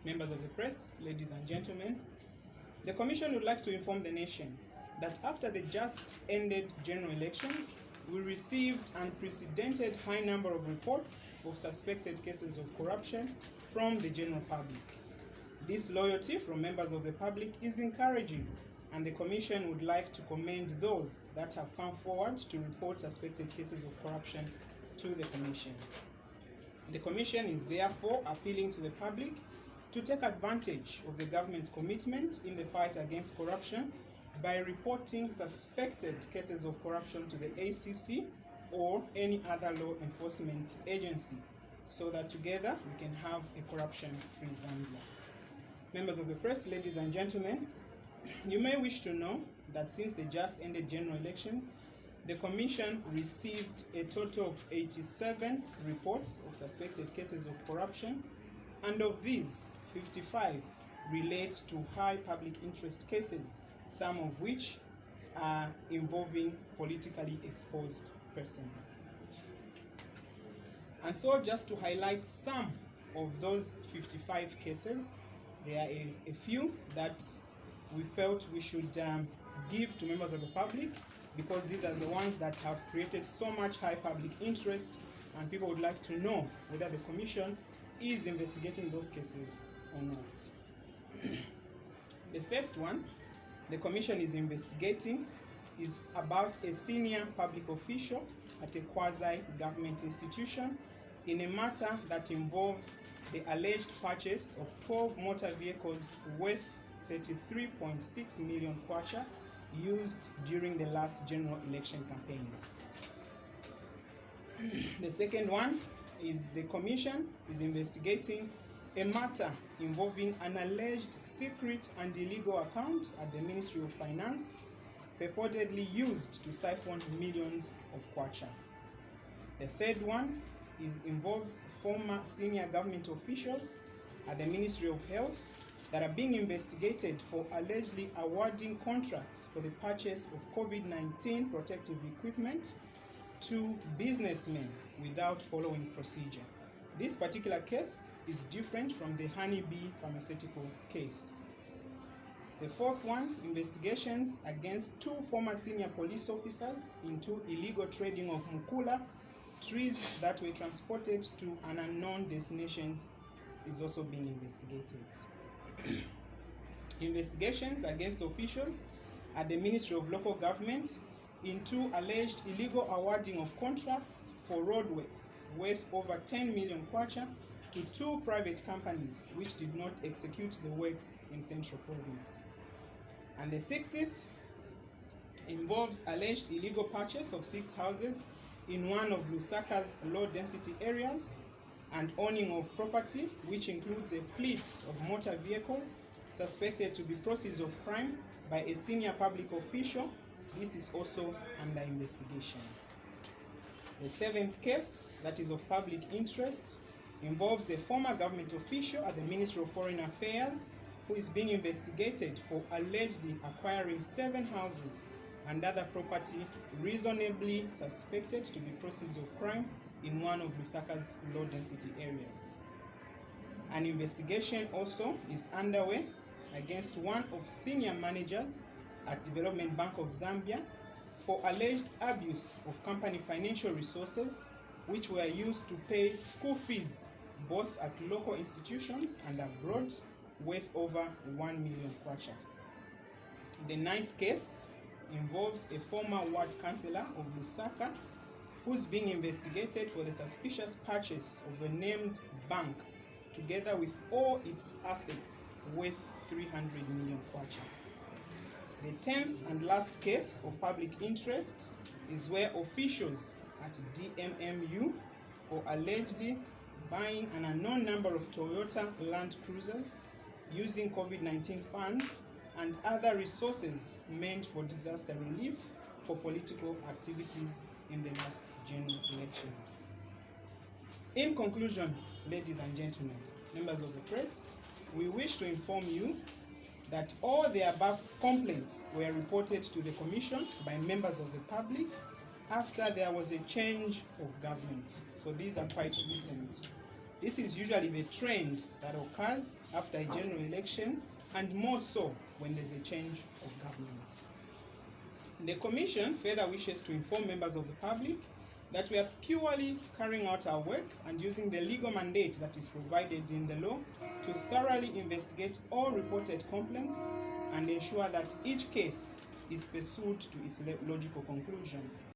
Members of the press, ladies and gentlemen, the Commission would like to inform the nation that after the just ended general elections, we received an unprecedented high number of reports of suspected cases of corruption from the general public. This loyalty from members of the public is encouraging, and the Commission would like to commend those that have come forward to report suspected cases of corruption to the Commission. The Commission is therefore appealing to the public to take advantage of the government's commitment in the fight against corruption by reporting suspected cases of corruption to the ACC or any other law enforcement agency, so that together we can have a corruption-free Zambia. Members of the press, ladies and gentlemen, you may wish to know that since the just ended general elections, the Commission received a total of 87 reports of suspected cases of corruption, and of these, 55 relate to high public interest cases, some of which are involving politically exposed persons. And so, just to highlight some of those 55 cases, there are a few that we felt we should give to members of the public, because these are the ones that have created so much high public interest, and people would like to know whether the Commission is investigating those cases or not. The first one the Commission is investigating is about a senior public official at a quasi-government institution in a matter that involves the alleged purchase of 12 motor vehicles worth 33.6 million Kwacha used during the last general election campaigns. The second one is the Commission is investigating a matter involving an alleged secret and illegal account at the Ministry of Finance, purportedly used to siphon millions of Kwacha. The third one involves former senior government officials at the Ministry of Health that are being investigated for allegedly awarding contracts for the purchase of COVID-19 protective equipment to businessmen without following procedure. This particular case is different from the honeybee pharmaceutical case. The fourth one, investigations against 2 former senior police officers into illegal trading of mukula, trees that were transported to an unknown destinations, is also being investigated. Investigations against officials at the Ministry of Local Government into alleged illegal awarding of contracts for roadworks worth over 10 million Kwacha to 2 private companies which did not execute the works in Central Province. And the sixth involves alleged illegal purchase of 6 houses in one of Lusaka's low-density areas and owning of property which includes a fleet of motor vehicles suspected to be proceeds of crime by a senior public official. This is also under investigations. The seventh case, that is of public interest, involves a former government official at the Ministry of Foreign Affairs who is being investigated for allegedly acquiring 7 houses and other property reasonably suspected to be proceeds of crime in one of Lusaka's low-density areas. An investigation also is underway against one of senior managers at Development Bank of Zambia for alleged abuse of company financial resources which were used to pay school fees both at local institutions and abroad worth over 1 million Kwacha. The ninth case involves a former ward councillor of Lusaka who's being investigated for the suspicious purchase of a named bank together with all its assets worth 300 million Kwacha. The 10th and last case of public interest is where officials at DMMU for allegedly buying an unknown number of Toyota Land Cruisers using COVID-19 funds and other resources meant for disaster relief for political activities in the last general elections. In conclusion, ladies and gentlemen, members of the press, we wish to inform you that all the above complaints were reported to the Commission by members of the public after there was a change of government. So these are quite recent. This is usually the trend that occurs after a general election, and more so when there's a change of government. The Commission further wishes to inform members of the public that we are purely carrying out our work and using the legal mandate that is provided in the law to thoroughly investigate all reported complaints and ensure that each case is pursued to its logical conclusion.